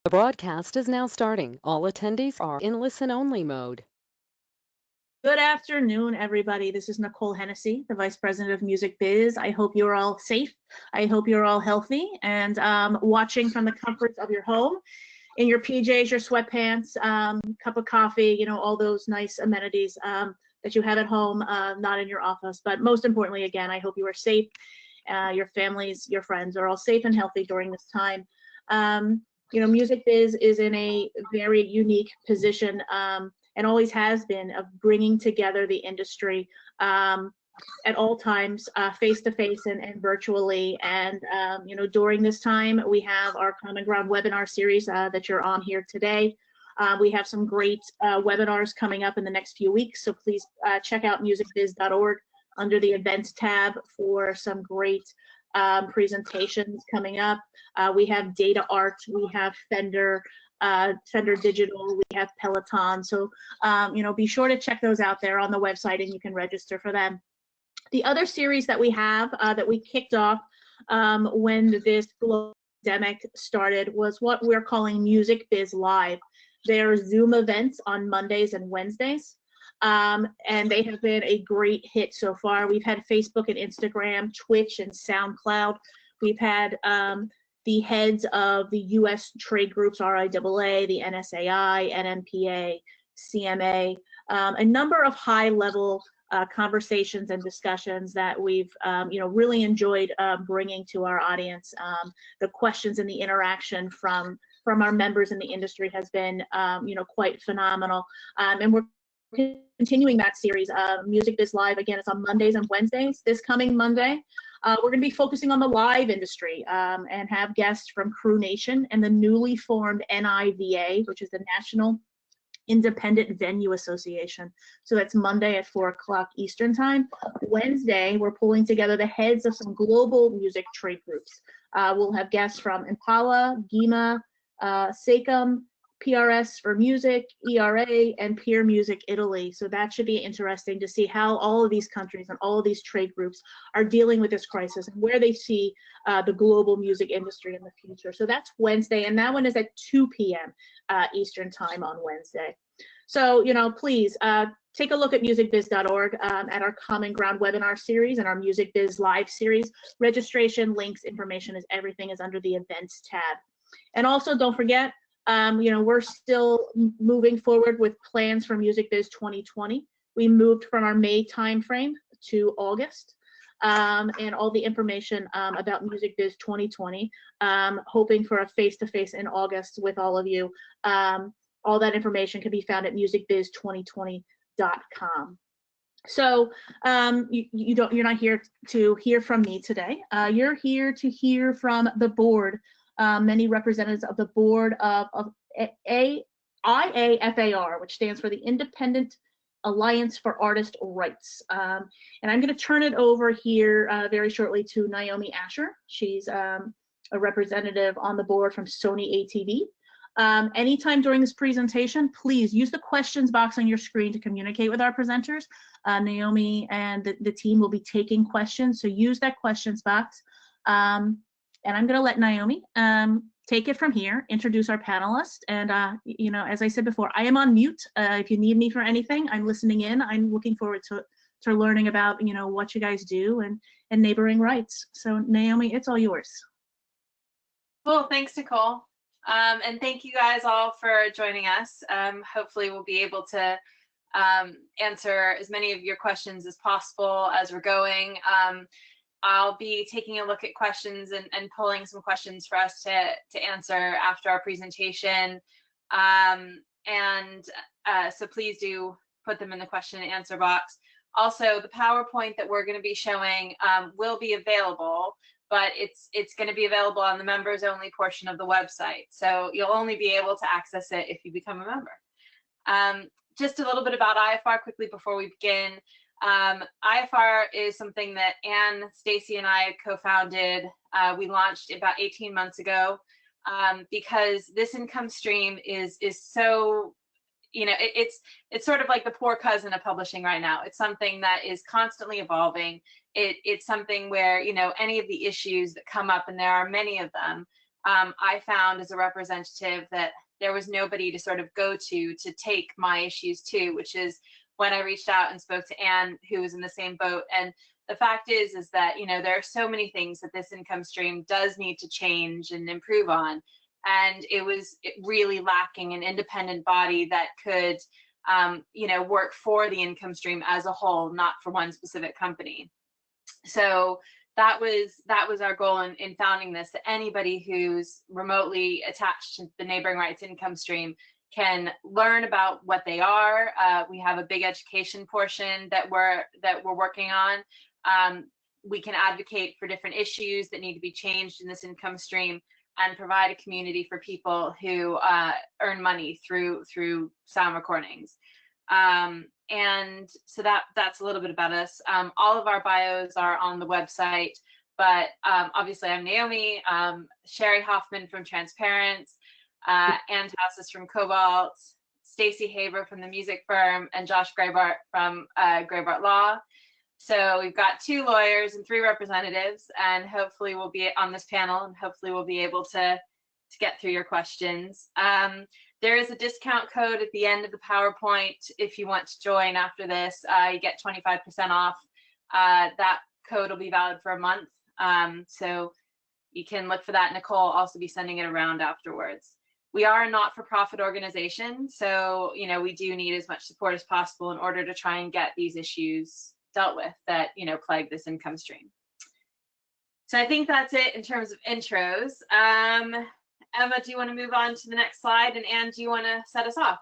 The broadcast is now starting. All attendees are in listen-only mode. Good afternoon, everybody. This is Nicole Hennessy, the Vice President of Music Biz. I hope you're all safe. I hope you're all healthy and watching from the comforts of your home, in your PJs, your sweatpants, cup of coffee, you know, all those nice amenities that you have at home, not in your office. But most importantly, again, I hope you are safe. Your families, your friends are all safe and healthy during this time. You know, Music Biz is in a very unique position and always has been, of bringing together the industry at all times, face-to-face and virtually. And you know, during this time, we have our Common Ground webinar series that you're on here today. We have some great webinars coming up in the next few weeks, so please check out musicbiz.org under the events tab for some great presentations coming up. We have data art, we have Fender Digital, we have Peloton. So, you know, be sure to check those out there on the website and you can register for them. The other series that we have that we kicked off when this global pandemic started was what we're calling Music Biz Live. They're Zoom events on Mondays and Wednesdays. And they have been a great hit so far. We've had Facebook and Instagram, Twitch and SoundCloud. We've had the heads of the U.S. trade groups, RIAA, the NSAI, NMPA, CMA, a number of high-level conversations and discussions that we've, you know, really enjoyed bringing to our audience. The questions and the interaction from our members in the industry has been, you know, quite phenomenal. And we're continuing that series. Music Biz Live, again, it's on Mondays and Wednesdays. This coming Monday, we're going to be focusing on the live industry and have guests from Crew Nation and the newly formed NIVA, which is the National Independent Venue Association. So that's Monday at 4 o'clock Eastern Time. Wednesday, we're pulling together the heads of some global music trade groups. We'll have guests from Impala, GEMA, SACEM, PRS for Music, ERA, and Peer Music Italy. So that should be interesting to see how all of these countries and all of these trade groups are dealing with this crisis and where they see the global music industry in the future. So that's Wednesday, and that one is at 2 p.m. Eastern Time on Wednesday. So, you know, please take a look at musicbiz.org at our Common Ground webinar series and our Music Biz Live series. Registration, links, information, everything is under the events tab. And also, don't forget, you know, we're still moving forward with plans for Music Biz 2020. We moved from our May timeframe to August, and all the information about Music Biz 2020, hoping for a face-to-face in August with all of you. All that information can be found at musicbiz2020.com. So you're not here to hear from me today. You're here to hear from the board. Many representatives of the board of IAFAR, which stands for the Independent Alliance for Artist Rights. And I'm going to turn it over here very shortly to Naomi Asher. She's a representative on the board from Sony ATV. Anytime during this presentation, please use the questions box on your screen to communicate with our presenters. Naomi and the team will be taking questions, so use that questions box. And I'm going to let Naomi take it from here, introduce our panelists. And, you know, as I said before, I am on mute. If you need me for anything, I'm listening in. I'm looking forward to learning about, you know, what you guys do and neighboring rights. So, Naomi, it's all yours. Cool. Thanks, Nicole. And thank you guys all for joining us. Hopefully we'll be able to answer as many of your questions as possible as we're going. I'll be taking a look at questions and pulling some questions for us to answer after our presentation. So please do put them in the question and answer box. Also, the PowerPoint that we're going to be showing will be available, but it's going to be available on the members only portion of the website. So you'll only be able to access it if you become a member. Just a little bit about IAFAR quickly before we begin. IAFAR is something that Ann, Stacey, and I co-founded. We launched about 18 months ago because this income stream is so, you know, it's sort of like the poor cousin of publishing right now. It's something that is constantly evolving. It's something where, you know, any of the issues that come up, and there are many of them, I found as a representative that there was nobody to sort of go to take my issues to, which is when I reached out and spoke to Ann, who was in the same boat. And the fact is that, you know, there are so many things that this income stream does need to change and improve on. And it was really lacking an independent body that could, you know, work for the income stream as a whole, not for one specific company. So that was our goal in founding this, that anybody who's remotely attached to the neighboring rights income stream can learn about what they are. We have a big education portion that we're working on. We can advocate for different issues that need to be changed in this income stream, and provide a community for people who earn money through sound recordings. And so that's a little bit about us. All of our bios are on the website, but obviously I'm Naomi, Shari Hoffman from Transparence, Ann Tausis from Kobalt, Stacey Haber from the music firm, and Josh Graubart from Graubart Law. So we've got 2 lawyers and 3 representatives, and hopefully we'll be on this panel, and hopefully we'll be able to get through your questions. There is a discount code at the end of the PowerPoint. If you want to join after this, you get 25% off. That code will be valid for a month. So you can look for that. Nicole will also be sending it around afterwards. We are a not-for-profit organization, so you know we do need as much support as possible in order to try and get these issues dealt with that, you know, plague this income stream. So I think that's it in terms of intros. Emma, do you want to move on to the next slide? And Anne, do you want to set us off?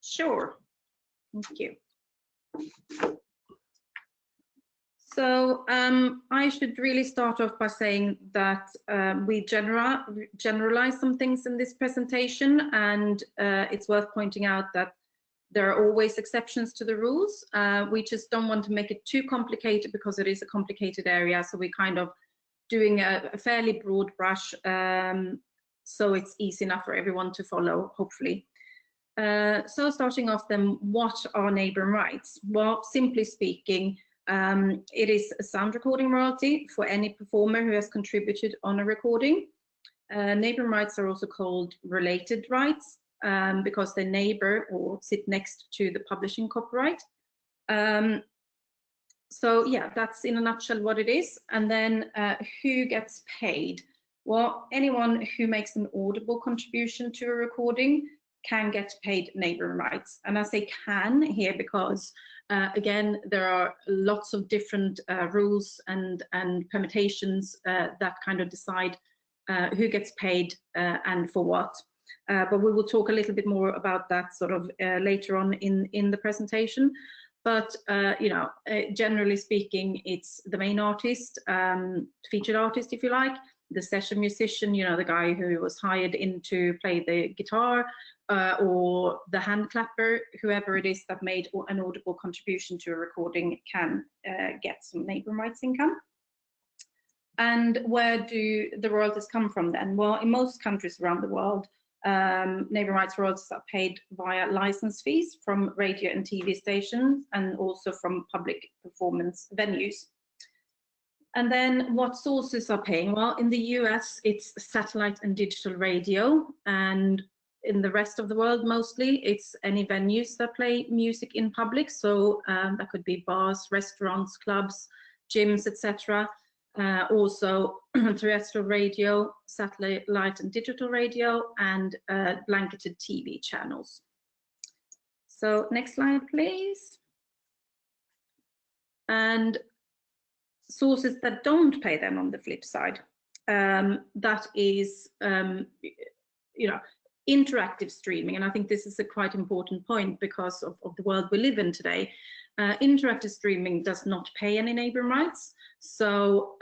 Sure. Thank you. So I should really start off by saying that we generalize some things in this presentation, and it's worth pointing out that there are always exceptions to the rules. We just don't want to make it too complicated because it is a complicated area, so we're kind of doing a fairly broad brush, so it's easy enough for everyone to follow, hopefully. So starting off then, what are neighboring rights? Well, simply speaking, it is a sound recording royalty for any performer who has contributed on a recording. Neighboring rights are also called related rights because they neighbor or sit next to the publishing copyright. So yeah, that's in a nutshell what it is. And then who gets paid? Well, anyone who makes an audible contribution to a recording can get paid neighboring rights. And I say can here because again, there are lots of different rules and permutations that kind of decide who gets paid and for what. But we will talk a little bit more about that sort of later on in the presentation. But you know, generally speaking, it's the main artist, featured artist, if you like, the session musician, you know, the guy who was hired in to play the guitar, or the hand clapper, whoever it is that made an audible contribution to a recording can get some neighboring rights income. And where do the royalties come from then? Well, in most countries around the world, neighboring rights royalties are paid via license fees from radio and TV stations, and also from public performance venues. And then what sources are paying? Well, in the US, it's satellite and digital radio, and in the rest of the world, mostly it's any venues that play music in public. So that could be bars, restaurants, clubs, gyms, etc. Also terrestrial radio, satellite and digital radio, and blanketed TV channels. So next slide, please. And sources that don't pay them on the flip side, that is, you know, interactive streaming. And I think this is a quite important point because of the world we live in today. Interactive streaming does not pay any neighboring rights. So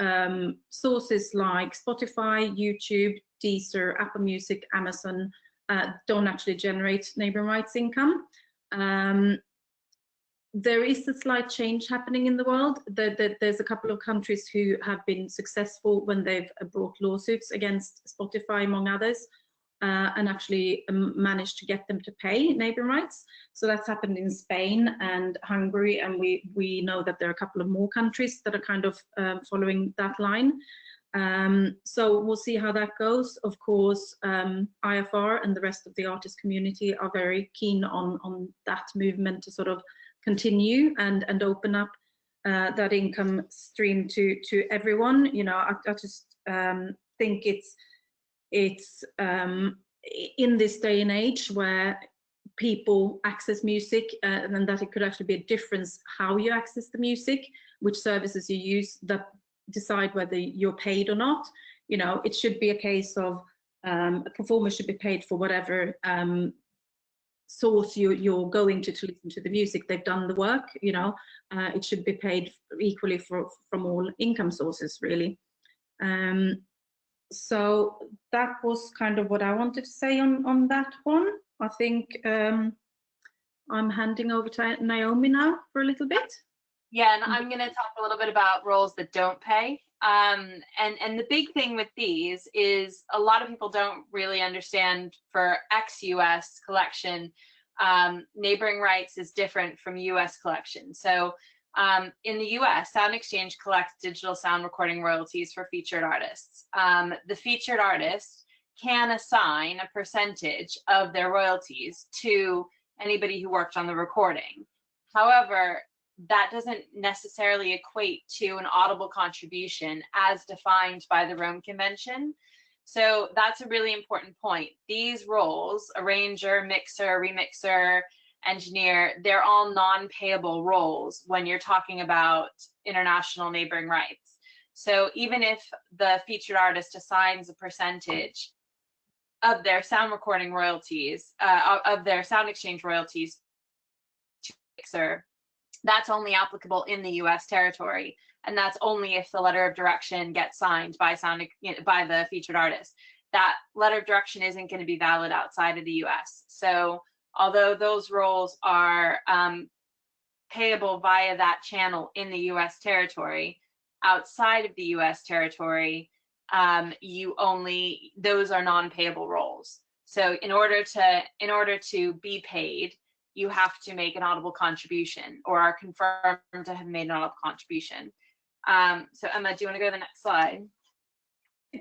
sources like Spotify, YouTube, Deezer, Apple Music, Amazon don't actually generate neighboring rights income. There is a slight change happening in the world. There's a couple of countries who have been successful when they've brought lawsuits against Spotify, among others, and actually managed to get them to pay neighboring rights. So that's happened in Spain and Hungary, and we know that there are a couple of more countries that are kind of following that line. So we'll see how that goes. Of course, IAFAR and the rest of the artist community are very keen on that movement to sort of continue and open up that income stream to everyone. You know, I just think it's in this day and age where people access music, and that it could actually be a difference how you access the music, which services you use, that decide whether you're paid or not. You know, it should be a case of a performer should be paid for whatever source you're going to listen to the music. They've done the work, you know. It should be paid equally from all income sources, really. So that was kind of what I wanted to say on that one. I think I'm handing over to Naomi now for a little bit. Yeah, and I'm going to talk a little bit about roles that don't pay. And the big thing with these is a lot of people don't really understand for ex-US collection, neighboring rights is different from US collection. So in the US, Sound Exchange collects digital sound recording royalties for featured artists. The featured artist can assign a percentage of their royalties to anybody who worked on the recording. However, that doesn't necessarily equate to an audible contribution as defined by the Rome Convention. So that's a really important point. These roles, arranger, mixer, remixer, engineer, they're all non-payable roles when you're talking about international neighboring rights. So even if the featured artist assigns a percentage of their sound recording royalties, of their Sound Exchange royalties to mixer, that's only applicable in the US territory. And that's only if the letter of direction gets signed by by the featured artist. That letter of direction isn't going to be valid outside of the US. So although those roles are payable via that channel in the US territory, outside of the US territory, those are non-payable roles. So in order to be paid, you have to make an audible contribution or are confirmed to have made an audible contribution. So Emma, do you want to go to the next slide?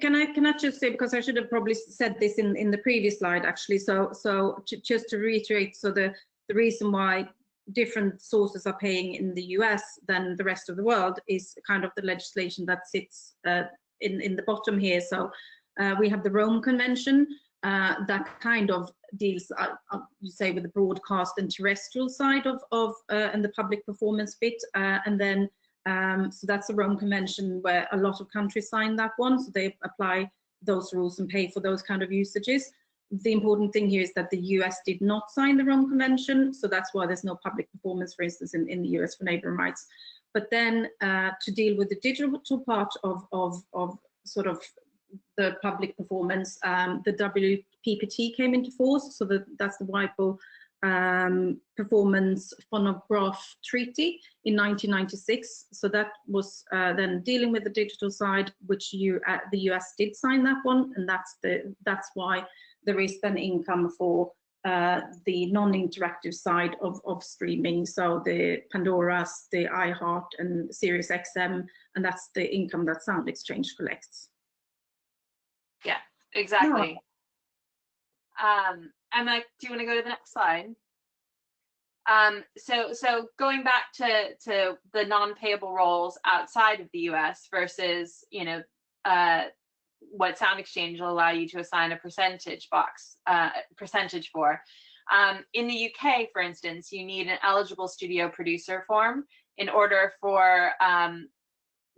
Can I just say, because I should have probably said this in the previous slide actually, so just to reiterate, so the reason why different sources are paying in the US than the rest of the world is kind of the legislation that sits in the bottom here. So we have the Rome Convention that kind of deals, you say, with the broadcast and terrestrial side of and the public performance bit, and then so that's the Rome Convention where a lot of countries sign that one, so they apply those rules and pay for those kind of usages. The important thing here is that the US did not sign the Rome Convention, so that's why there's no public performance, for instance, in the US for neighboring rights. But then to deal with the digital part of sort of the public performance, the WPPT came into force, so that's the WIPO Performance Phonograph Treaty in 1996. So that was then dealing with the digital side, which the US did sign that one, and that's why there is then income for the non-interactive side of streaming. So the Pandora's, the iHeart, and Sirius XM, and that's the income that Sound Exchange collects. Yeah, exactly. Emma, do you want to go to the next slide? So going back to the non-payable roles outside of the US versus, you know, what Sound Exchange will allow you to assign a percentage for. In the UK, for instance, you need an eligible studio producer form in order for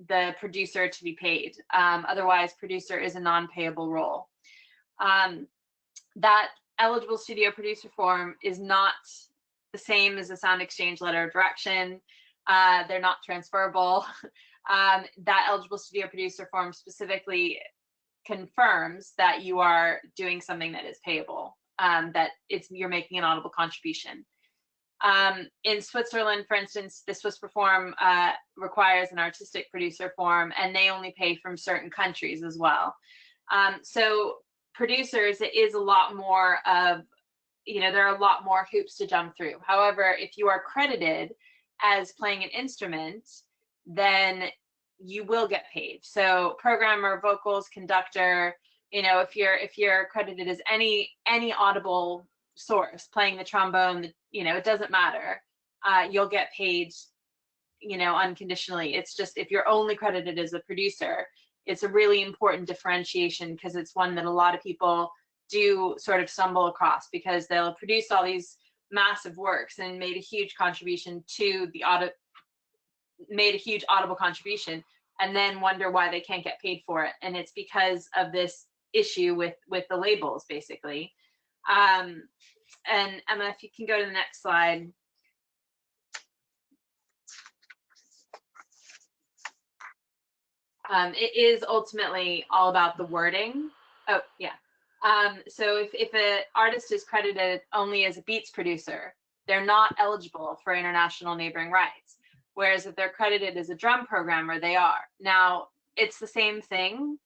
the producer to be paid. Otherwise, producer is a non-payable role. That eligible studio producer form is not the same as a Sound Exchange letter of direction. They're not transferable. That eligible studio producer form specifically confirms that you are doing something that is payable, that you're making an audible contribution. In Switzerland, for instance, the Swiss form requires an artistic producer form, and they only pay from certain countries as well. So producers, it is a lot more of, you know, there are a lot more hoops to jump through. However, if you are credited as playing an instrument, then you will get paid. So programmer, vocals, conductor, you know, if you're credited as any audible source, playing the trombone, you know, it doesn't matter. You'll get paid, you know, unconditionally. It's just if you're only credited as a producer, it's a really important differentiation, because it's one that a lot of people do sort of stumble across, because they'll produce all these massive works and made a huge contribution to the audible contribution, and then wonder why they can't get paid for it. And it's because of this issue with the labels, basically. And Emma, if you can go to the next slide. It is ultimately all about the wording. Oh, yeah. So if an artist is credited only as a beats producer, they're not eligible for international neighboring rights. Whereas if they're credited as a drum programmer, they are. Now, it's the same thing,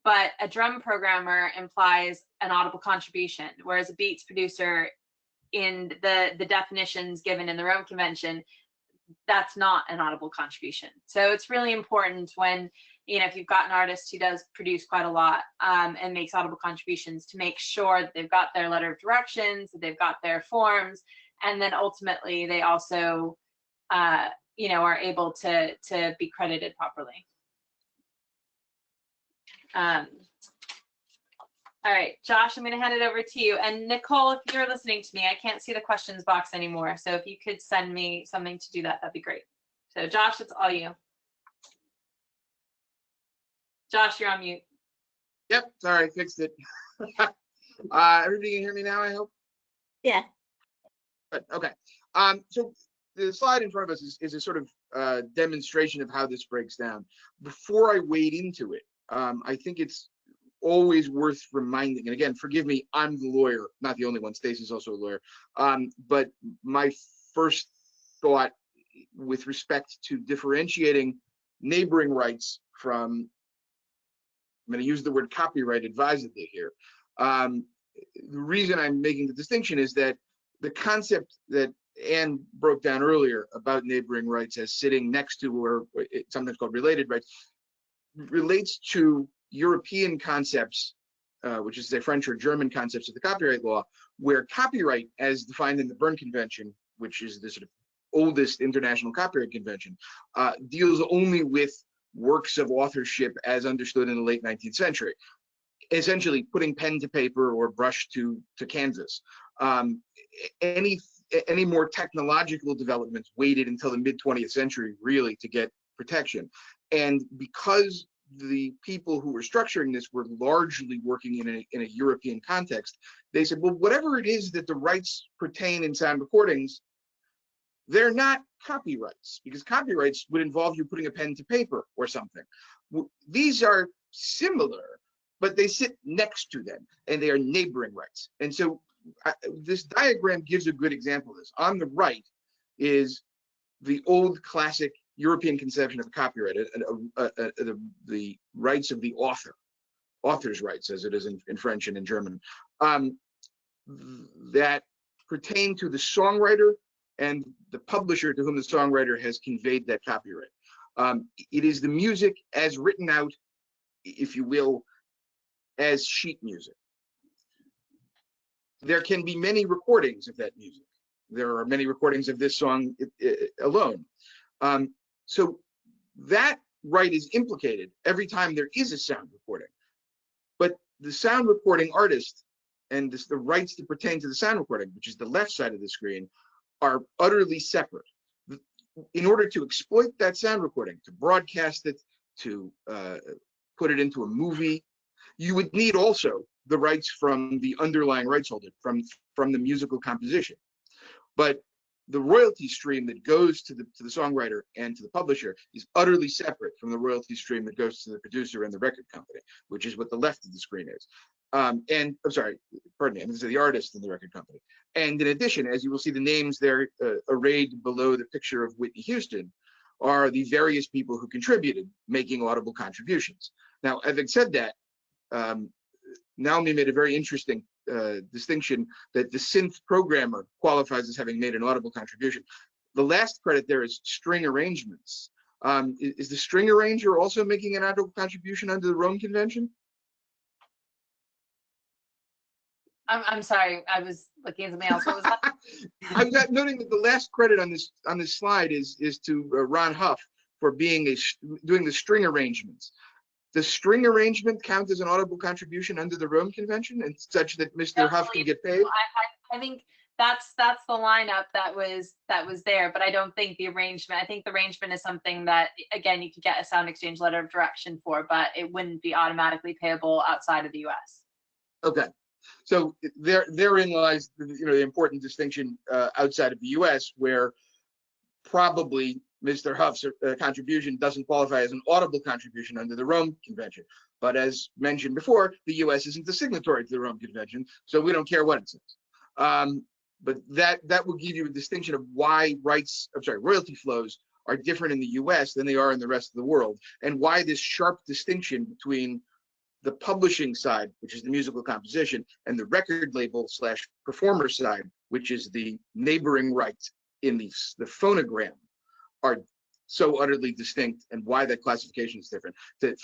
but a drum programmer implies an audible contribution, whereas a beats producer, in the definitions given in the Rome Convention, that's not an audible contribution. So it's really important when, you know, if you've got an artist who does produce quite a lot and makes audible contributions, to make sure that they've got their letter of directions, that they've got their forms, and then ultimately they also, you know, are able to be credited properly. All right, Josh, I'm going to hand it over to you. And Nicole, if you're listening to me, I can't see the questions box anymore. So if you could send me something to do that, that'd be great. So Josh, it's all you. Josh, you're on mute. Yep, sorry, fixed it. Everybody can hear me now, I hope? Yeah. Good, okay. So the slide in front of us is a sort of demonstration of how this breaks down. Before I wade into it, I think it's always worth reminding, and again, forgive me, I'm the lawyer, not the only one, Stacey's also a lawyer, but my first thought with respect to differentiating neighboring rights from, I'm going to use the word copyright advisedly here. The reason I'm making the distinction is that the concept that Ann broke down earlier about neighboring rights as sitting next to, or sometimes called related rights, relates to European concepts, which is the French or German concepts of the copyright law, where copyright, as defined in the Berne Convention, which is the sort of oldest international copyright convention, deals only with works of authorship as understood in the late 19th century, essentially putting pen to paper or brush to canvas. Any more technological developments waited until the mid 20th century really to get protection. And because the people who were structuring this were largely working in a European context, they said, well, whatever it is that the rights pertain in sound recordings, they're not copyrights, because copyrights would involve you putting a pen to paper or something. These are similar, but they sit next to them, and they are neighboring rights. And so this diagram gives a good example of this. On the right is the old classic European conception of copyright, the rights of the author's rights, as it is in French and in German, that pertain to the songwriter and the publisher to whom the songwriter has conveyed that copyright. It is the music as written out, if you will, as sheet music. There can be many recordings of that music. There are many recordings of this song alone. So that right is implicated every time there is a sound recording. But the sound recording artist and the rights that pertain to the sound recording, which is the left side of the screen, are utterly separate. In order to exploit that sound recording, to broadcast it, to put it into a movie, you would need also the rights from the underlying rights holder, from the musical composition. But the royalty stream that goes to the songwriter and to the publisher is utterly separate from the royalty stream that goes to the producer and the record company, which is what the left of the screen is. And I'm sorry, pardon me, I'm going to say the artist and the record company. And in addition, as you will see, the names there arrayed below the picture of Whitney Houston are the various people who contributed, making audible contributions. Now, having said that, Naomi made a very interesting distinction that the synth programmer qualifies as having made an audible contribution. The last credit there is string arrangements. Is the string arranger also making an equitable contribution under the Rome Convention? I'm sorry, I was looking at something else. What was that? I'm not noting that the last credit on this slide is to Ron Huff for doing the string arrangements. Does string arrangement count as an audible contribution under the Rome Convention, and such that Mr. Huff can get paid? I think that's the lineup that was there, but I don't think the arrangement. I think the arrangement is something that, again, you could get a sound exchange letter of direction for, but it wouldn't be automatically payable outside of the U.S. Okay, so therein lies the important distinction outside of the U.S., where probably Mr. Huff's contribution doesn't qualify as an audible contribution under the Rome Convention. But as mentioned before, the U.S. isn't a signatory to the Rome Convention, so we don't care what it says. But that will give you a distinction of why royalty flows are different in the U.S. than they are in the rest of the world, and why this sharp distinction between the publishing side, which is the musical composition, and the record label / performer side, which is the neighboring right in the phonogram, are so utterly distinct, and why that classification is different. To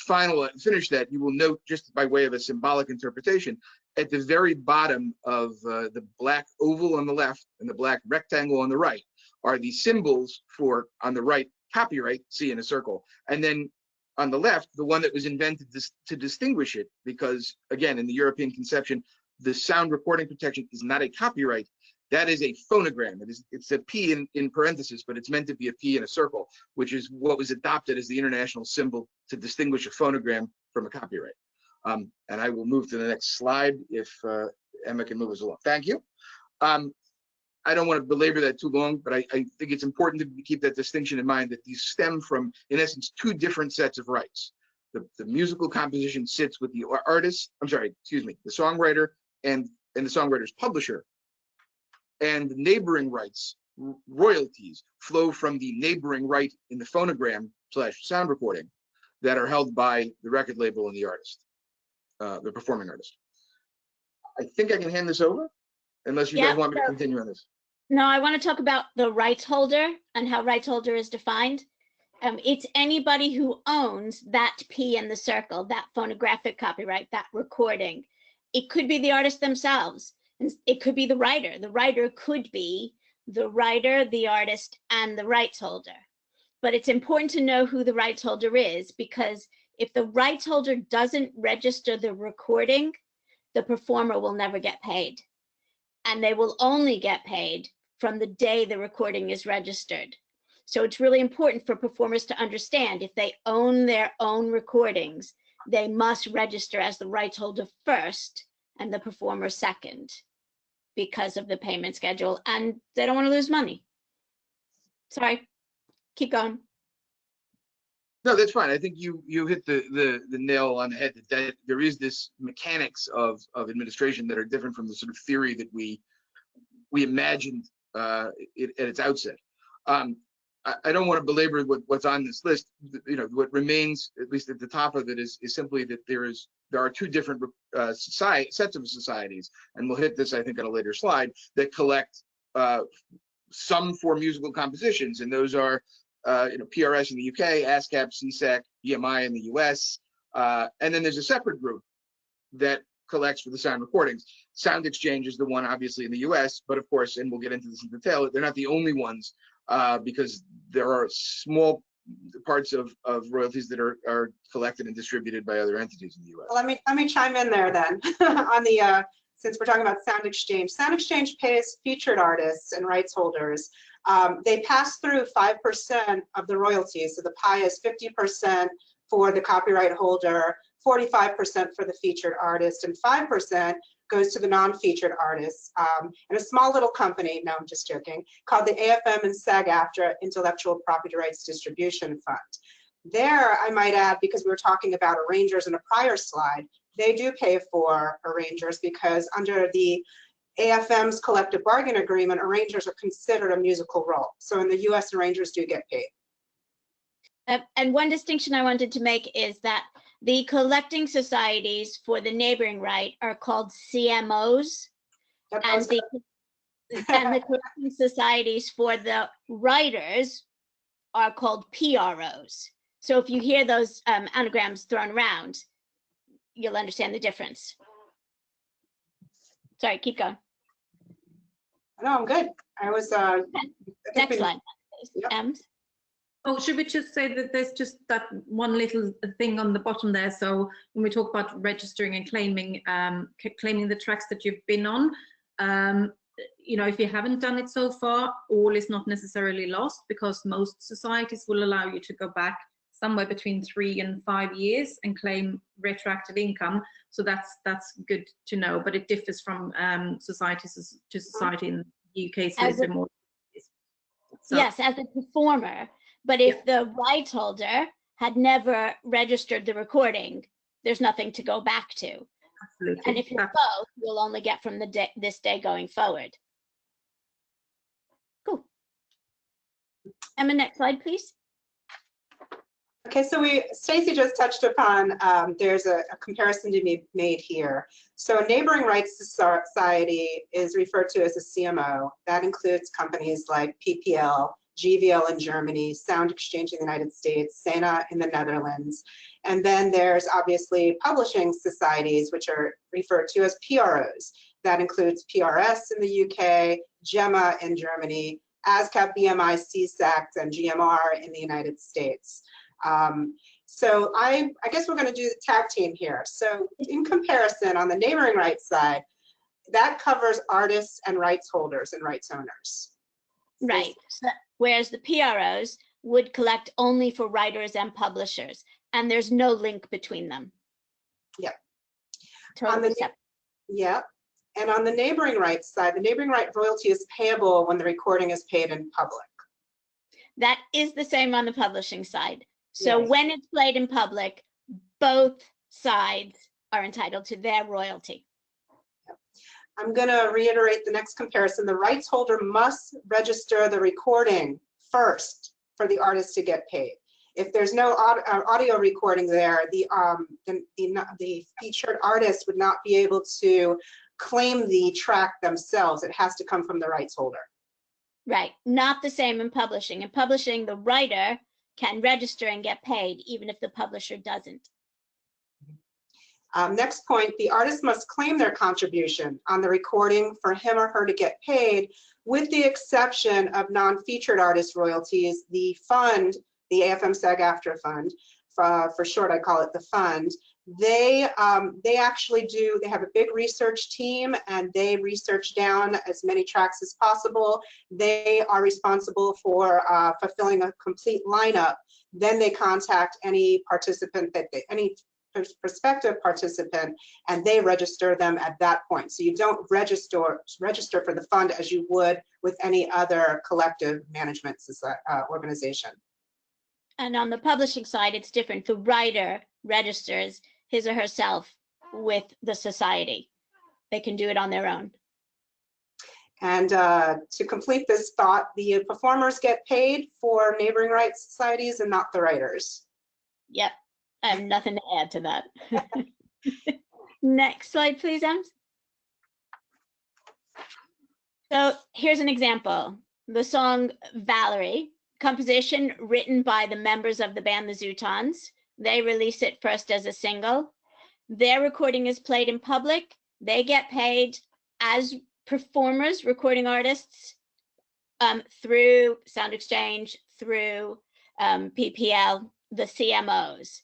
finish that, you will note, just by way of a symbolic interpretation, at the very bottom of the black oval on the left and the black rectangle on the right are the symbols for, on the right, copyright, see in a circle, and then on the left, the one that was invented to distinguish it, because again, in the European conception, the sound recording protection is not a copyright. That is a phonogram. It's a P in parentheses, but it's meant to be a P in a circle, which is what was adopted as the international symbol to distinguish a phonogram from a copyright. And I will move to the next slide if Emma can move us along. Thank you. I don't want to belabor that too long, but I think it's important to keep that distinction in mind, that these stem from, in essence, two different sets of rights. The musical composition sits with the artist, the songwriter and the songwriter's publisher. And the neighboring rights, royalties, flow from the neighboring right in the phonogram / sound recording that are held by the record label and the artist, the performing artist. I think I can hand this over, unless you guys want me to continue on this. No, I want to talk about the rights holder and how rights holder is defined. It's anybody who owns that P in the circle, that phonographic copyright, that recording. It could be the artist themselves. It could be the writer. The writer could be the writer, the artist, and the rights holder. But it's important to know who the rights holder is, because if the rights holder doesn't register the recording, the performer will never get paid. And they will only get paid from the day the recording is registered. So it's really important for performers to understand, if they own their own recordings, they must register as the rights holder first and the performer second, because of the payment schedule, and they don't want to lose money. Sorry, keep going. No, that's fine. I think you hit the nail on the head, that there is this mechanics of administration that are different from the sort of theory that we imagined at its outset. I don't want to belabor what's on this list. What remains, at least at the top of it, is simply that there are two different sets of societies, and we'll hit this, I think, on a later slide, that collect some for musical compositions, and those are PRS in the UK, ASCAP, CSAC, EMI in the US, and then there's a separate group that collects for the sound recordings. Sound Exchange is the one, obviously, in the US, but of course, and we'll get into this in detail, they're not the only ones, because there are small parts of royalties that are collected and distributed by other entities in the US. Well, let me chime in there then on the since we're talking about Sound Exchange. Sound Exchange pays featured artists and rights holders. They pass through 5% of the royalties, so the pie is 50% for the copyright holder, 45% for the featured artist, and 5% goes to the non-featured artists. And a small little company, no, I'm just joking, called the AFM and SAG-AFTRA Intellectual Property Rights Distribution Fund. There, I might add, because we were talking about arrangers in a prior slide, they do pay for arrangers, because under the AFM's collective bargain agreement, arrangers are considered a musical role. So in the US, arrangers do get paid. And one distinction I wanted to make is that the collecting societies for the neighboring right are called CMOs, and the collecting societies for the writers are called PROs. So if you hear those anagrams thrown around, you'll understand the difference. Sorry, keep going. No, I'm good. I was. I think Next we- slide. Yep. Ems? Oh, should we just say that there's just that one little thing on the bottom there? So when we talk about registering and claiming the tracks that you've been on, you know, if you haven't done it so far, all is not necessarily lost, because most societies will allow you to go back somewhere between 3 and 5 years and claim retroactive income. So that's good to know, but it differs from societies to society. In the UK, it's a little bit more. So, Yes, as a performer. But if the rights holder had never registered the recording, there's nothing to go back to. absolutely. And if you're both, you'll only get from the day, this day going forward. Cool. Emma, next slide, please. Okay, so Stacey just touched upon, there's a comparison to be made here. So a neighboring rights society is referred to as a CMO. That includes companies like PPL, GVL in Germany, Sound Exchange in the United States, Sena in the Netherlands. And then there's obviously publishing societies, which are referred to as PROs. That includes PRS in the UK, GEMA in Germany, ASCAP, BMI, CSAC, and GMR in the United States. So I guess we're going to do the tag team here. So in comparison, on the neighboring rights side, that covers artists and rights holders and rights owners. Right. So, whereas the PROs would collect only for writers and publishers, and there's no link between them. Yep. Totally separate. Yep. And on the neighboring rights side, the neighboring right royalty is payable when the recording is paid in public. That is the same on the publishing side. So Yes. when it's played in public, both sides are entitled to their royalty. I'm going to reiterate the next comparison. The rights holder must register the recording first for the artist to get paid. If there's no audio recording there, the featured artist would not be able to claim the track themselves. It has to come from the rights holder. Right. Not the same in publishing. In publishing, the writer can register and get paid even if the publisher doesn't. Next point, the artist must claim their contribution on the recording for him or her to get paid, with the exception of non-featured artist royalties. The fund, the AFM SAG-AFTRA fund, for short I call it the fund, they actually they have a big research team, and they research down as many tracks as possible. They are responsible for fulfilling a complete lineup. Then they contact any participant any prospective participant, and they register them at that point. So you don't register for the fund as you would with any other collective management organization. And on the publishing side, it's different. The writer registers his or herself with the society. They can do it on their own. And to complete this thought, the performers get paid for neighboring rights societies and not the writers. Yep. I have nothing to add to that. Next slide, please, Ems. So here's an example. The song Valerie, composition written by the members of the band The Zootons. They release it first as a single. Their recording is played in public. They get paid as performers, recording artists, through Sound Exchange, through PPL, the CMOs.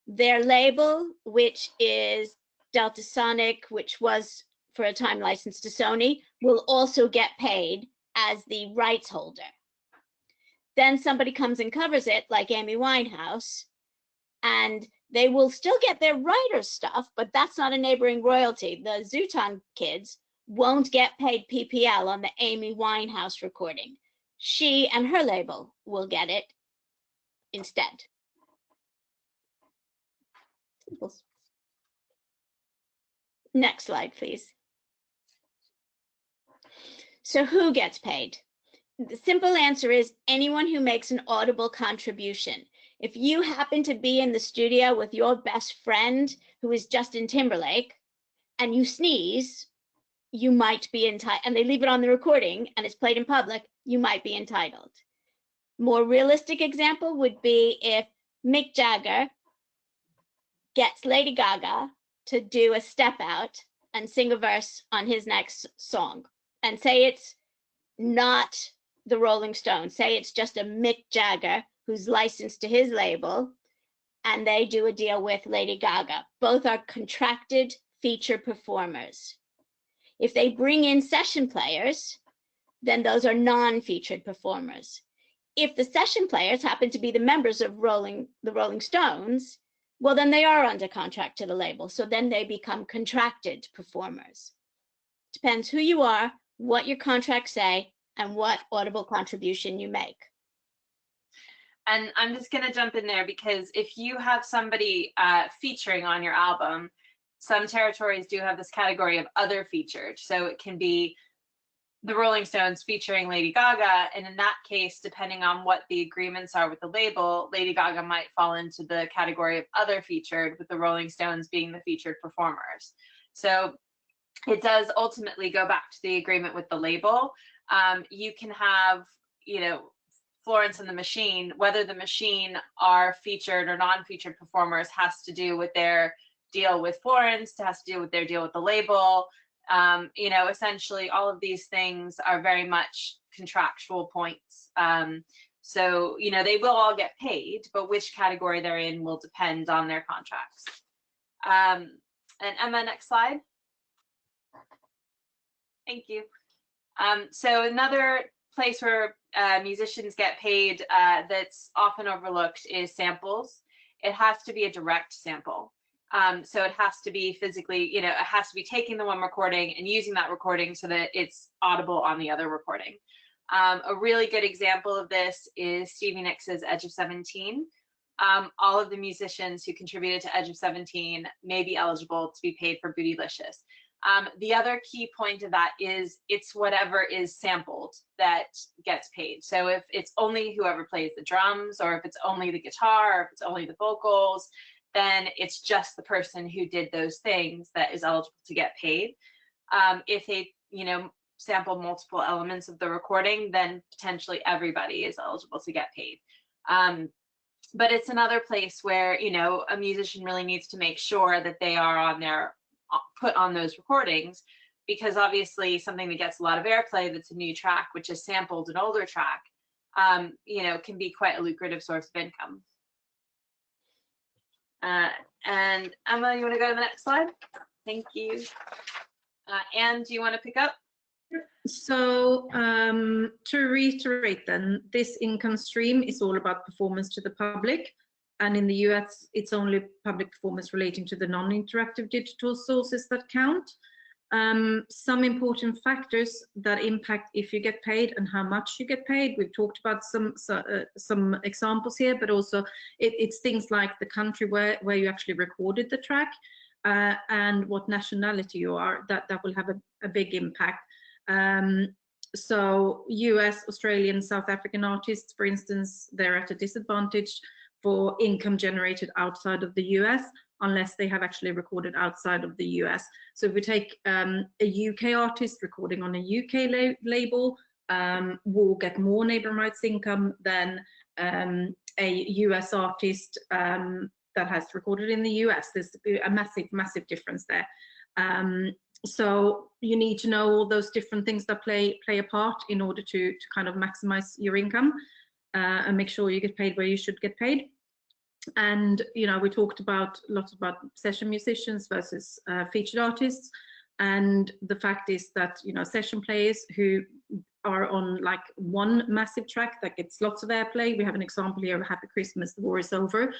Their label, which is Delta Sonic, which was for a time licensed to Sony, will also get paid as the rights holder. Then somebody comes and covers it, like Amy Winehouse, and they will still get their writer's stuff, but that's not a neighboring royalty. The Zooton kids won't get paid PPL on the Amy Winehouse recording. She and her label will get it instead. Next slide, please. So who gets paid? The simple answer is anyone who makes an audible contribution. If you happen to be in the studio with your best friend who is Justin Timberlake and you sneeze, you might be entitled, and they leave it on the recording and it's played in public, you might be entitled. More realistic example would be if Mick Jagger gets Lady Gaga to do a step out and sing a verse on his next song, and say it's not the Rolling Stones, say it's just a Mick Jagger who's licensed to his label, and they do a deal with Lady Gaga. Both are contracted feature performers. If they bring in session players, then those are non-featured performers. If the session players happen to be the members of the Rolling Stones, well, then they are under contract to the label. So then they become contracted performers. Depends who you are, what your contracts say, and what audible contribution you make. And I'm just going to jump in there because if you have somebody featuring on your album, some territories do have this category of other featured. So it can be the Rolling Stones featuring Lady Gaga, and in that case, depending on what the agreements are with the label, Lady Gaga might fall into the category of other featured, with the Rolling Stones being the featured performers. So it does ultimately go back to the agreement with the label. You can have, you know, Florence and the Machine, whether the Machine are featured or non-featured performers has to do with their deal with Florence, has to do with their deal with the label. You know, essentially all of these things are very much contractual points. So, you know, they will all get paid, but which category they're in will depend on their contracts. And Emma, next slide. Thank you. So another place where musicians get paid that's often overlooked is samples. It has to be a direct sample. So it has to be physically, you know, it has to be taking the one recording and using that recording so that it's audible on the other recording. A really good example of this is Stevie Nicks' Edge of 17. All of the musicians who contributed to Edge of 17 may be eligible to be paid for Bootylicious. The other key point of that is it's whatever is sampled that gets paid. So if it's only whoever plays the drums, or if it's only the guitar, or if it's only the vocals, then it's just the person who did those things that is eligible to get paid. If they, you know, sample multiple elements of the recording, then potentially everybody is eligible to get paid. But it's another place where, you know, a musician really needs to make sure that they are on their, put on those recordings, because obviously something that gets a lot of airplay that's a new track, which is sampled an older track, you know, can be quite a lucrative source of income. And Emma, you want to go to the next slide? Thank you. Anne, do you want to pick up? So to reiterate then, this income stream is all about performance to the public. And in the US, it's only public performance relating to the non-interactive digital sources that count. Some important factors that impact if you get paid and how much you get paid. We've talked about some examples here, but also it's things like the country where you actually recorded the track and what nationality you are. That will have a big impact. So US, Australian, South African artists, for instance, they're at a disadvantage for income generated outside of the US, unless they have actually recorded outside of the US. So if we take a UK artist recording on a UK label, will get more neighbour rights income than a US artist that has recorded in the US. There's a massive difference there. So you need to know all those different things that play a part in order to kind of maximize your income and make sure you get paid where you should get paid. And you know, we talked lots about session musicians versus featured artists, and the fact is that, you know, session players who are on like one massive track that gets lots of airplay. We have an example here of Happy Christmas, The War Is Over,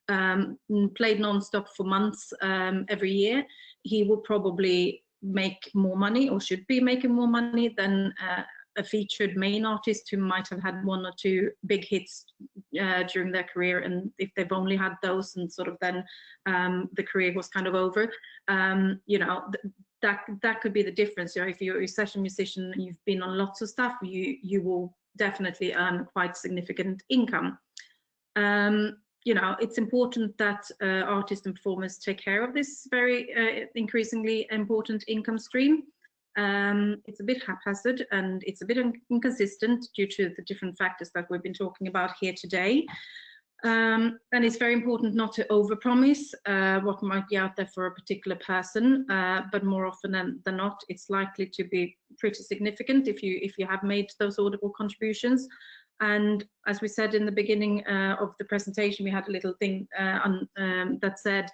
played non-stop for months every year. He will probably make more money, or should be making more money, than a featured main artist who might have had one or two big hits during their career, and if they've only had those and sort of then the career was kind of over, you know, that could be the difference. You know, if you're a session musician and you've been on lots of stuff, you will definitely earn quite significant income. You know, it's important that artists and performers take care of this very increasingly important income stream. It's a bit haphazard and it's a bit inconsistent due to the different factors that we've been talking about here today. And it's very important not to overpromise what might be out there for a particular person, but more often than not, it's likely to be pretty significant if you have made those audible contributions. And as we said in the beginning of the presentation, we had a little thing that said,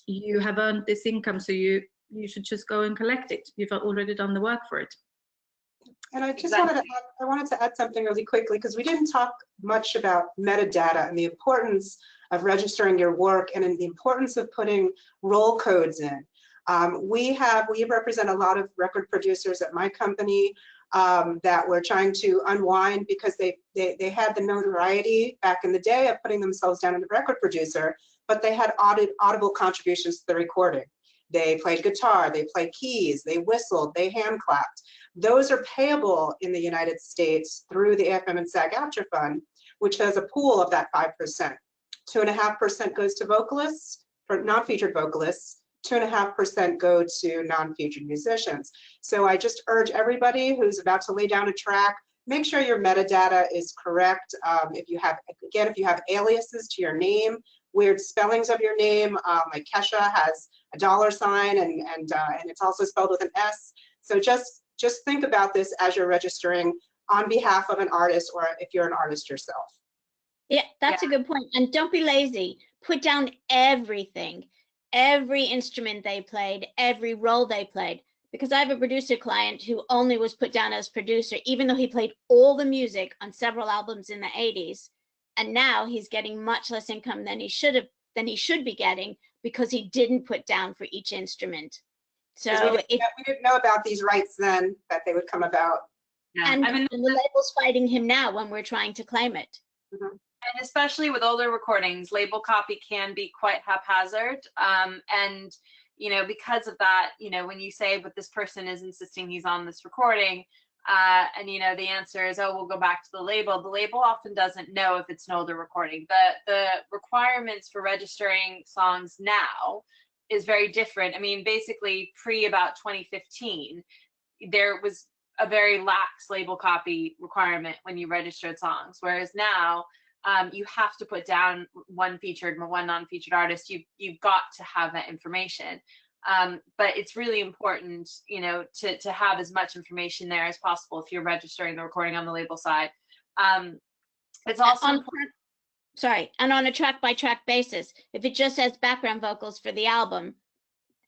you have earned this income, so you should just go and collect it. You've already done the work for it. And I just wanted to add something really quickly, because we didn't talk much about metadata and the importance of registering your work and the importance of putting roll codes in. We represent a lot of record producers at my company that were trying to unwind because they had the notoriety back in the day of putting themselves down as a record producer, but they had audible contributions to the recording. They played guitar, they played keys, they whistled, they hand clapped. Those are payable in the United States through the AFM and SAG-AFTRA fund, which has a pool of that 5%. 2.5% goes to vocalists, for non-featured vocalists, 2.5% go to non-featured musicians. So I just urge everybody who's about to lay down a track, make sure your metadata is correct. If you have aliases to your name, weird spellings of your name, like Kesha has a $sign and it's also spelled with an S. So just think about this as you're registering on behalf of an artist, or if you're an artist yourself. Yeah, that's a good point. And don't be lazy. Put down everything, every instrument they played, every role they played. Because I have a producer client who only was put down as producer, even though he played all the music on several albums in the 80s. And now he's getting much less income than he should be getting, because he didn't put down for each instrument. So we didn't know about these rights then, that they would come about. Yeah. And, I mean, and the label's fighting him now when we're trying to claim it. Mm-hmm. And especially with older recordings, label copy can be quite haphazard. And, you know, because of that, you know, when you say, but this person is insisting he's on this recording, and, you know, the answer is, oh, we'll go back to the label often doesn't know if it's an older recording. The requirements for registering songs now is very different. I mean, basically pre about 2015, there was a very lax label copy requirement when you registered songs, whereas now you have to put down one featured, one non-featured artist. You've got to have that information. But it's really important, you know, to have as much information there as possible if you're registering the recording on the label side. It's also important. Sorry, and on a track-by-track basis, if it just says background vocals for the album,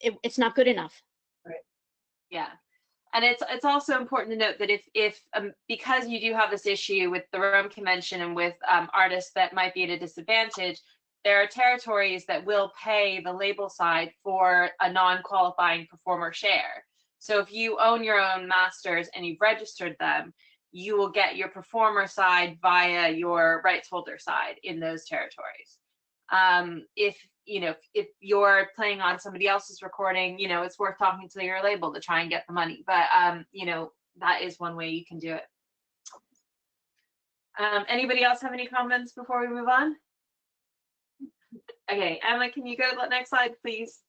it's not good enough. Right. Yeah, and it's also important to note that if because you do have this issue with the Rome Convention and with artists that might be at a disadvantage, there are territories that will pay the label side for a non-qualifying performer share. So if you own your own masters and you've registered them, you will get your performer side via your rights holder side in those territories. If you're playing on somebody else's recording, you know, it's worth talking to your label to try and get the money. But you know, that is one way you can do it. Anybody else have any comments before we move on? Okay, Emma, can you go to the next slide, please?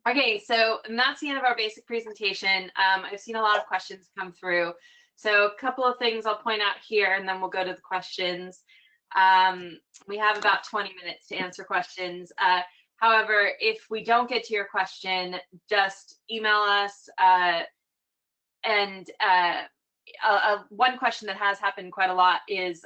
Okay, so and that's the end of our basic presentation. I've seen a lot of questions come through. So a couple of things I'll point out here, and then we'll go to the questions. We have about 20 minutes to answer questions. However, if we don't get to your question, just email us. One question that has happened quite a lot is,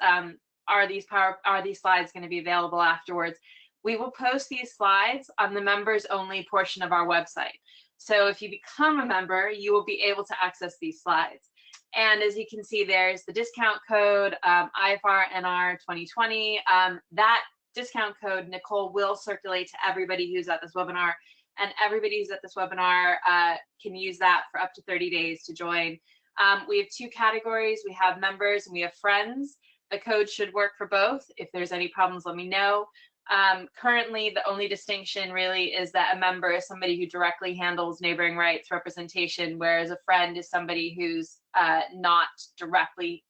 are these slides going to be available afterwards? We will post these slides on the members only portion of our website. So if you become a member, you will be able to access these slides. And as you can see, there's the discount code, IAFAR NR 2020. That discount code, Nicole will circulate to everybody who's at this webinar, and everybody who's at this webinar can use that for up to 30 days to join. We have two categories. We have members and we have friends. The code should work for both. If there's any problems, let me know. Currently, the only distinction really is that a member is somebody who directly handles neighboring rights representation, whereas a friend is somebody who's not directly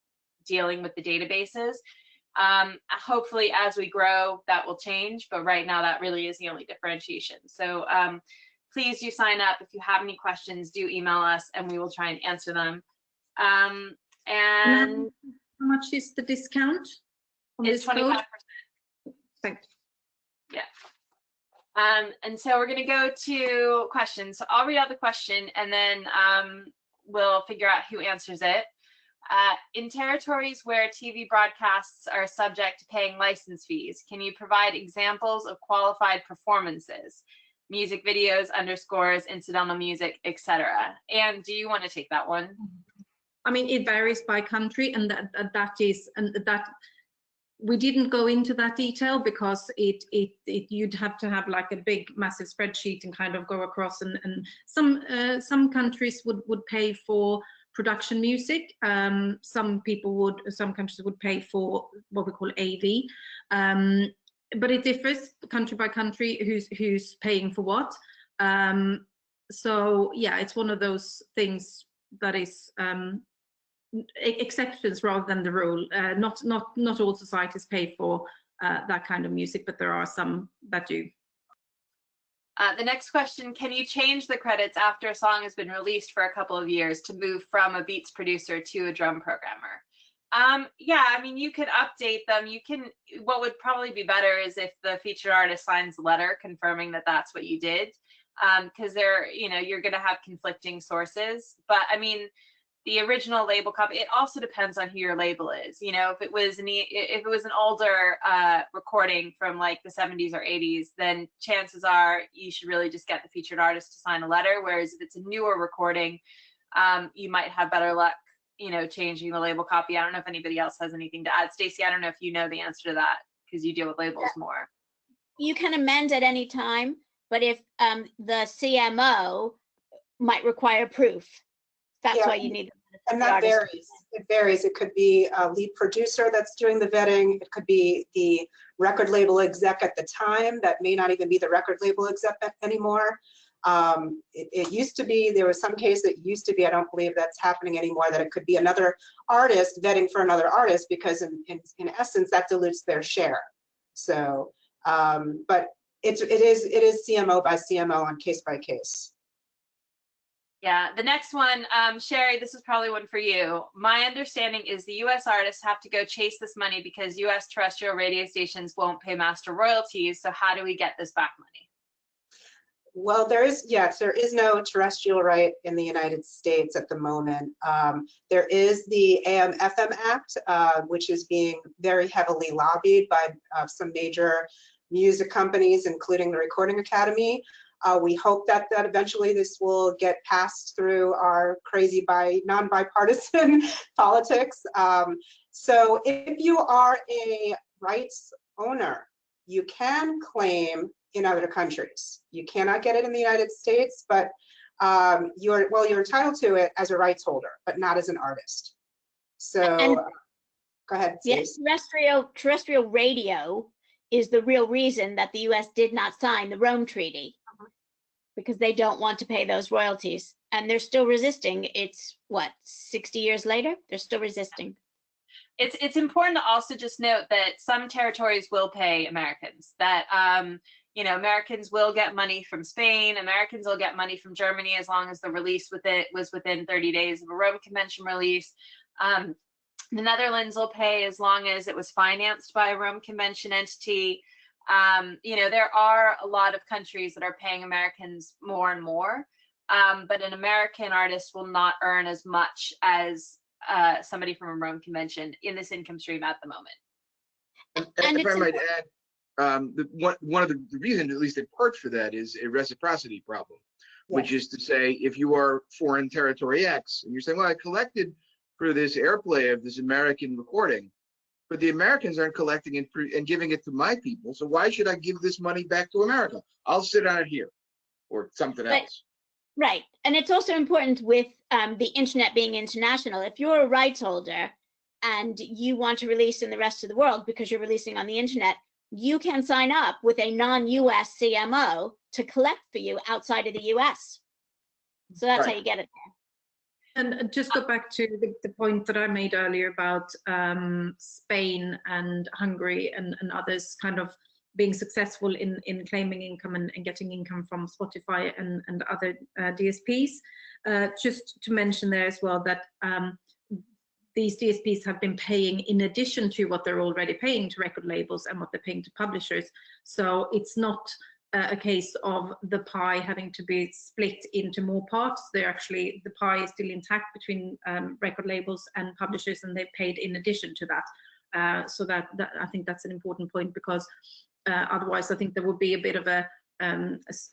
dealing with the databases. Hopefully, as we grow, that will change, but right now that really is the only differentiation. So please do sign up. If you have any questions, do email us and we will try and answer them. And how much is the discount on it's this 25%. code? Thank you. Yeah. And so we're going to go to questions. So I'll read out the question and then we'll figure out who answers it. In territories where TV broadcasts are subject to paying license fees, can you provide examples of qualified performances? Music videos, underscores, incidental music, etc. And do you want to take that one? I mean, it varies by country, and that we didn't go into that detail because you'd have to have like a big massive spreadsheet and kind of go across, and some countries would pay for production music. Some countries would pay for what we call AV. But it differs country by country who's paying for what. So yeah, it's one of those things that is exceptions rather than the rule. Not all societies pay for that kind of music, but there are some that do. The next question, can you change the credits after a song has been released for a couple of years to move from a beats producer to a drum programmer? Yeah, I mean, you could update them. You can, what would probably be better is if the featured artist signs a letter confirming that that's what you did, because you're going to have conflicting sources. But I mean, the original label copy, it also depends on who your label is. You know, if it was an older recording from like the 70s or 80s, then chances are you should really just get the featured artist to sign a letter. Whereas if it's a newer recording, you might have better luck, changing the label copy. I don't know if anybody else has anything to add. Stacey, I don't know if you know the answer to that because you deal with labels more. You can amend at any time, but if the CMO might require proof, that's why you need. And that varies. It varies. It could be a lead producer that's doing the vetting. It could be the record label exec at the time that may not even be the record label exec anymore. It used to be, there was some case that used to be, I don't believe that's happening anymore, that it could be another artist vetting for another artist, because in essence that dilutes their share. So, but it is CMO by CMO on case by case. Yeah, the next one, Shari, this is probably one for you. My understanding is the US artists have to go chase this money because US terrestrial radio stations won't pay master royalties. So how do we get this back money? Well, there is no terrestrial right in the United States at the moment. There is the AM/FM Act, which is being very heavily lobbied by some major music companies, including the Recording Academy. We hope that eventually this will get passed through our crazy non-bipartisan politics. So if you are a rights owner, you can claim in other countries. You cannot get it in the United States, but you're entitled to it as a rights holder, but not as an artist. So go ahead. Yes, terrestrial radio is the real reason that the US did not sign the Rome Treaty, because they don't want to pay those royalties, and they're still resisting. It's what, 60 years later? They're still resisting. It's important to also just note that some territories will pay Americans, that Americans will get money from Spain, Americans will get money from Germany as long as the release was within 30 days of a Rome Convention release. The Netherlands will pay as long as it was financed by a Rome Convention entity. There are a lot of countries that are paying Americans more and more, but an American artist will not earn as much as somebody from a Rome Convention in this income stream at the moment. And if I might add, one of the reasons, at least in part for that, is a reciprocity problem, which is to say, if you are foreign territory X and you're saying, well, I collected for this airplay of this American recording, but the Americans aren't collecting it and giving it to my people, so why should I give this money back to America? I'll sit on it here or something else. Right, and it's also important with the internet being international. If you're a rights holder and you want to release in the rest of the world because you're releasing on the internet, you can sign up with a non-US CMO to collect for you outside of the US. So that's how you get it there. And just go back to the point that I made earlier about Spain and Hungary and others kind of being successful in claiming income and getting income from Spotify and other DSPs. Just to mention there as well that these DSPs have been paying in addition to what they're already paying to record labels and what they're paying to publishers. So it's not a case of the pie having to be split into more parts. They're actually, the pie is still intact between record labels and publishers, and they've paid in addition to that. So that I think that's an important point, because otherwise I think there would be a bit of a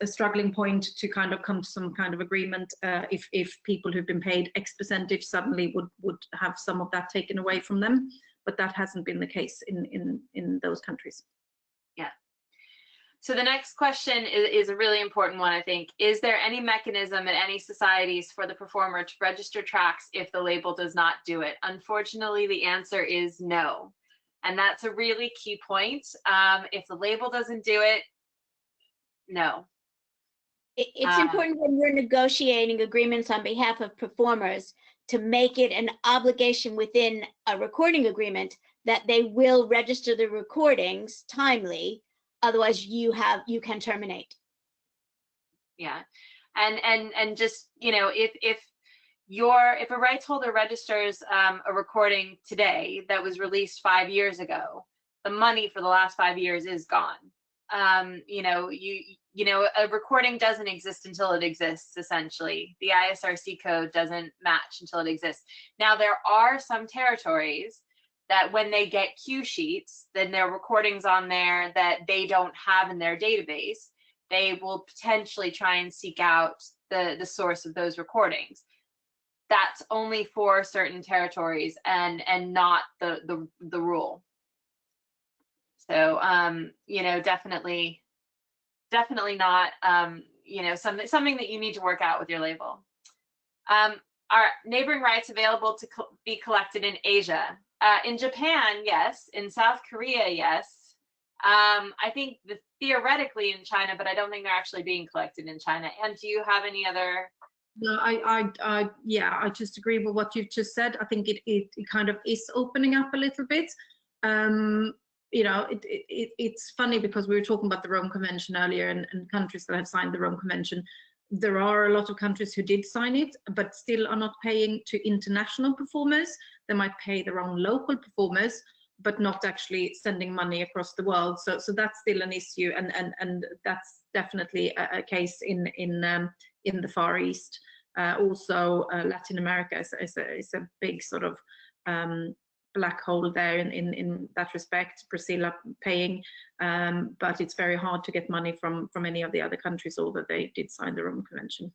struggling point to kind of come to some kind of agreement if people who've been paid X percentage suddenly would have some of that taken away from them. But that hasn't been the case in those countries. Yeah. So the next question is a really important one, I think. Is there any mechanism in any societies for the performer to register tracks if the label does not do it? Unfortunately, the answer is no. And that's a really key point. If the label doesn't do it, no. It's important when we're negotiating agreements on behalf of performers to make it an obligation within a recording agreement that they will register the recordings timely. Otherwise, you can terminate. Yeah, and just, you know, if a rights holder registers a recording today that was released 5 years ago, the money for the last 5 years is gone. You know, a recording doesn't exist until it exists, essentially. The ISRC code doesn't match until it exists. Now, there are some territories that when they get cue sheets, then there are recordings on there that they don't have in their database. They will potentially try and seek out the source of those recordings. That's only for certain territories and not the rule. So you know, definitely not you know, something that you need to work out with your label. Are neighboring rights available to be collected in Asia? In Japan, yes. In South Korea, yes. I think theoretically in China, but I don't think they're actually being collected in China. And do you have any other? No, yeah, I just agree with what you've just said. I think it kind of is opening up a little bit. You know, it's funny because we were talking about the Rome Convention earlier and countries that have signed the Rome Convention. There are a lot of countries who did sign it, but still are not paying to international performers. They might pay their own local performers, but not actually sending money across the world. So that's still an issue, and that's definitely a case in the Far East. Also, Latin America is a big sort of black hole there in that respect. Brazil are paying, but it's very hard to get money from any of the other countries, although they did sign the Rome Convention.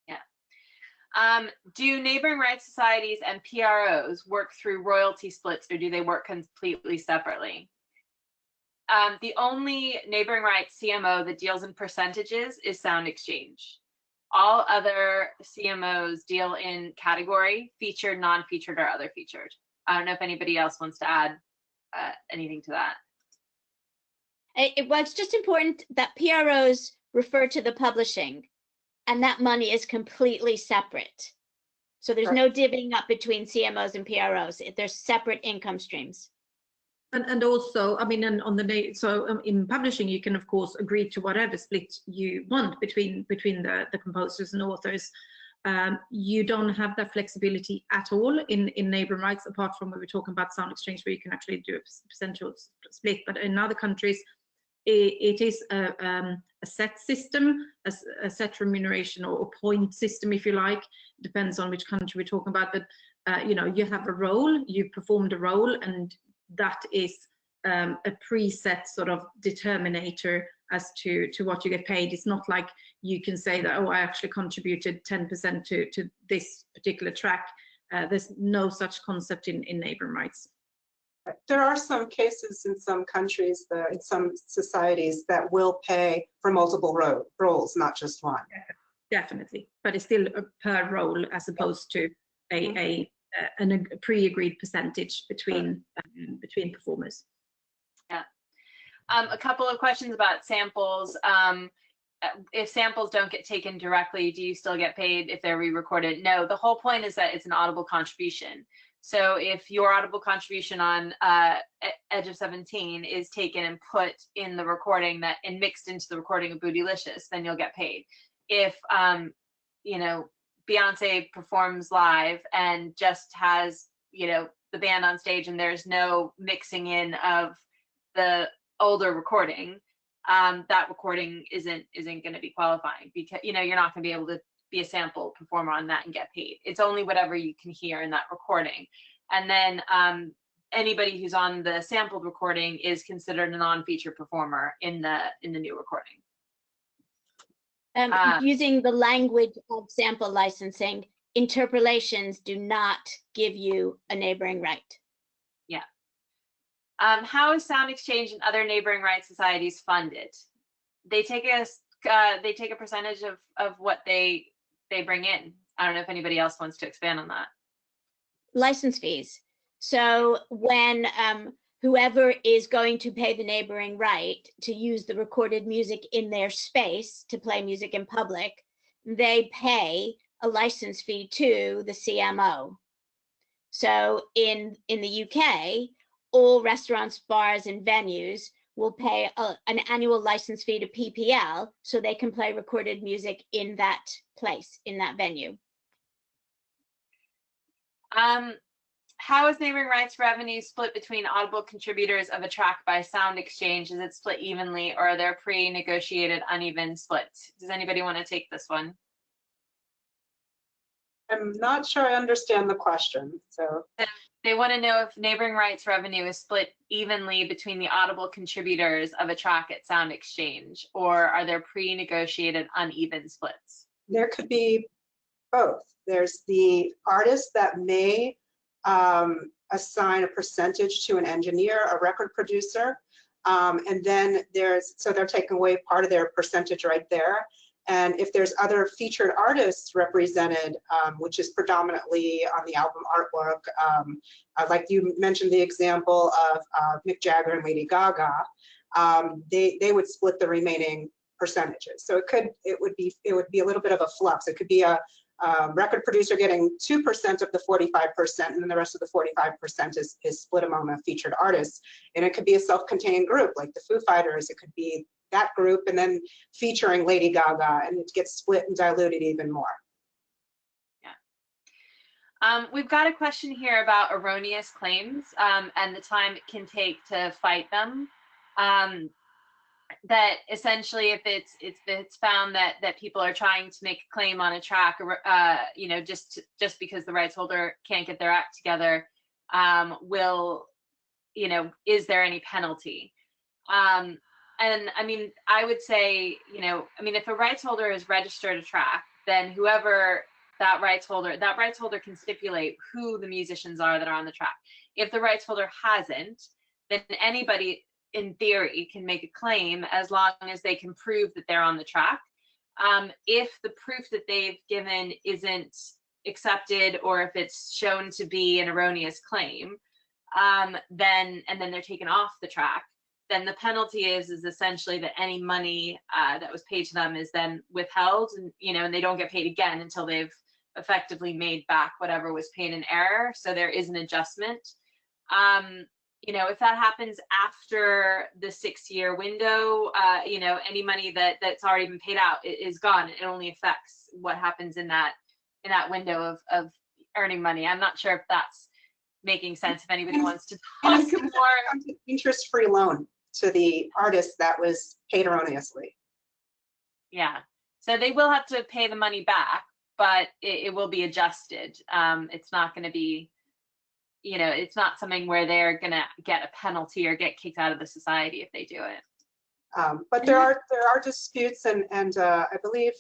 Yeah. Do neighboring rights societies and PROs work through royalty splits, or do they work completely separately? The only neighboring rights CMO that deals in percentages is Sound Exchange. All other CMOs deal in category, featured, non-featured, or other featured. I don't know if anybody else wants to add anything to that. Well, it's just important that PROs refer to the publishing, and that money is completely separate. So there's no divvying up between CMOs and PROs. There's separate income streams. And also, I mean, and on the in publishing, you can of course agree to whatever split you want between the composers and authors. You don't have that flexibility at all in neighboring rights, apart from when we're talking about Sound Exchange, where you can actually do a percentual split. But in other countries, it is a set system, a set remuneration or point system, if you like. Depends on which country we're talking about. But you know, you have a role, you performed a role, and that is a preset sort of determinator as to what you get paid. It's not like you can say that, oh, I actually contributed 10% to this particular track. There's no such concept in neighboring rights. There are some cases in some countries, in some societies, that will pay for multiple roles, not just one. Definitely, but it's still per role as opposed to a pre-agreed percentage between performers. Yeah. A couple of questions about samples. If samples don't get taken directly, do you still get paid if they're re-recorded? No, the whole point is that it's an audible contribution. So if your audible contribution on Edge of 17 is taken and put in the recording that and mixed into the recording of Bootylicious, then you'll get paid. If you know, Beyonce performs live and just has, you know, the band on stage and there's no mixing in of the older recording, that recording isn't going to be qualifying, because, you know, you're not going to be able to be a sample performer on that and get paid. It's only whatever you can hear in that recording. And then anybody who's on the sampled recording is considered a non-featured performer in the new recording. Using the language of sample licensing, interpolations do not give you a neighboring right. Yeah. How is Sound Exchange and other neighboring rights societies funded? They take a percentage of what they bring in. I don't know if anybody else wants to expand on that. License fees. So when whoever is going to pay the neighboring right to use the recorded music in their space to play music in public, they pay a license fee to the CMO. So in the UK, all restaurants, bars, and venues will pay an annual license fee to PPL so they can play recorded music in that place, in that venue. How is neighboring rights revenue split between audible contributors of a track by Sound Exchange? Is it split evenly, or are there pre-negotiated uneven splits? Does anybody want to take this one? I'm not sure I understand the question, so. They want to know if neighboring rights revenue is split evenly between the audible contributors of a track at Sound Exchange, or are there pre-negotiated uneven splits? There could be both. There's the artist that may assign a percentage to an engineer, a record producer, and then so they're taking away part of their percentage right there. And if there's other featured artists represented, which is predominantly on the album artwork, like you mentioned the example of Mick Jagger and Lady Gaga, they would split the remaining percentages. So it would be a little bit of a flux. It could be a record producer getting 2% of the 45%, and then the rest of the 45% is split among the featured artists. And it could be a self-contained group like the Foo Fighters. It could be that group and then featuring Lady Gaga, and it gets split and diluted even more. Yeah. We've got a question here about erroneous claims and the time it can take to fight them. That essentially, if it's found that people are trying to make a claim on a track, you know, just because the rights holder can't get their act together, you know, is there any penalty? And I mean, I would say, you know, I mean, if a rights holder has registered a track, then whoever that rights holder can stipulate who the musicians are that are on the track. If the rights holder hasn't, then anybody in theory can make a claim as long as they can prove that they're on the track. If the proof that they've given isn't accepted, or if it's shown to be an erroneous claim, then they're taken off the track, then the penalty is essentially that any money that was paid to them is then withheld, and you know, and they don't get paid again until they've effectively made back whatever was paid in error. So there is an adjustment. You know, if that happens after the 6-year window, you know, any money that's already been paid out is gone. It only affects what happens in that window of earning money. I'm not sure if that's making sense. If anybody wants to talk more. Interest-free loan to the artist that was paid erroneously. Yeah, so they will have to pay the money back, but it will be adjusted. It's not going to be, you know, it's not something where they're going to get a penalty or get kicked out of the society if they do it. But there are disputes, and I believe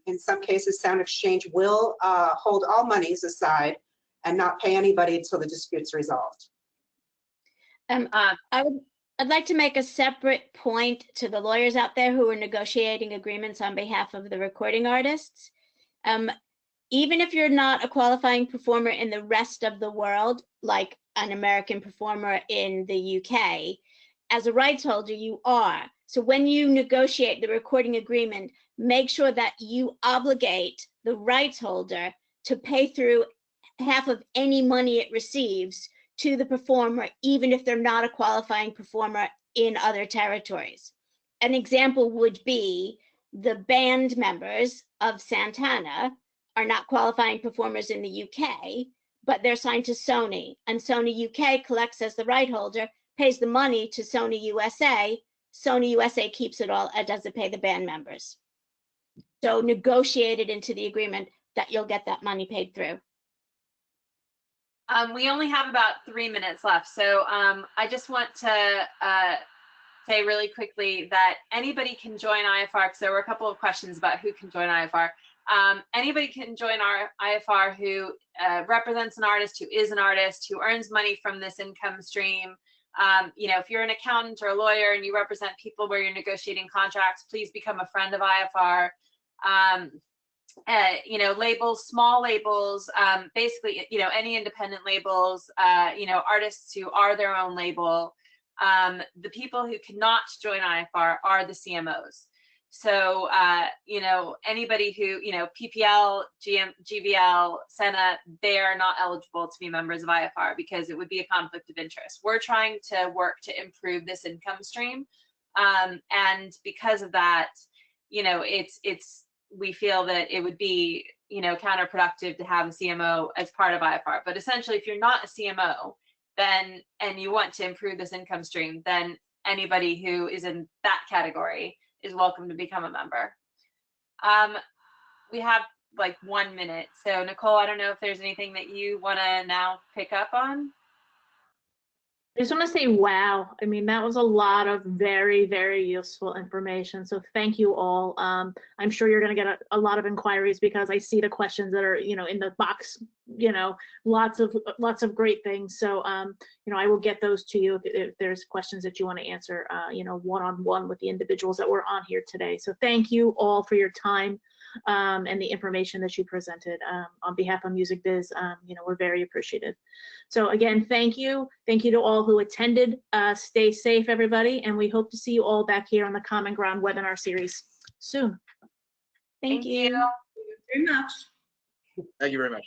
in some cases Sound Exchange will hold all monies aside and not pay anybody until the dispute's resolved. I'd like to make a separate point to the lawyers out there who are negotiating agreements on behalf of the recording artists. Even if you're not a qualifying performer in the rest of the world, like an American performer in the UK, as a rights holder, you are. So when you negotiate the recording agreement, make sure that you obligate the rights holder to pay through half of any money it receives to the performer, even if they're not a qualifying performer in other territories. An example would be the band members of Santana are not qualifying performers in the UK, but they're signed to Sony, and Sony UK collects as the right holder, pays the money to Sony USA. Sony USA keeps it all and doesn't pay the band members. So negotiated into the agreement that you'll get that money paid through. We only have about 3 minutes left, so I just want to say really quickly that anybody can join IAFAR, because there were a couple of questions about who can join IAFAR. Anybody can join our IAFAR who represents an artist, who is an artist, who earns money from this income stream. You know, if you're an accountant or a lawyer and you represent people where you're negotiating contracts, please become a friend of IAFAR. You know, labels, small labels, basically, you know, any independent labels, you know, artists who are their own label. The people who cannot join IAFAR are the CMOs. So, you know, anybody who, you know, PPL, GVL, Senna, they are not eligible to be members of IAFAR because it would be a conflict of interest. We're trying to work to improve this income stream. And because of that, you know, we feel that it would be, you know, counterproductive to have a CMO as part of IAFAR. But essentially, if you're not a CMO, then, and you want to improve this income stream, then anybody who is in that category is welcome to become a member. We have like 1 minute. So Nicole, I don't know if there's anything that you want to now pick up on. I just want to say, wow. I mean, that was a lot of very, very useful information. So thank you all. I'm sure you're going to get a lot of inquiries because I see the questions that are, you know, in the box, you know, lots of great things. So, you know, I will get those to you if there's questions that you want to answer, you know, one-on-one with the individuals that were on here today. So thank you all for your time and the information that you presented. On behalf of Music Biz, you know, we're very appreciative. So again, thank you. Thank you to all who attended. Stay safe, everybody, and we hope to see you all back here on the Common Ground webinar series soon. Thank you. Very much. Thank you very much.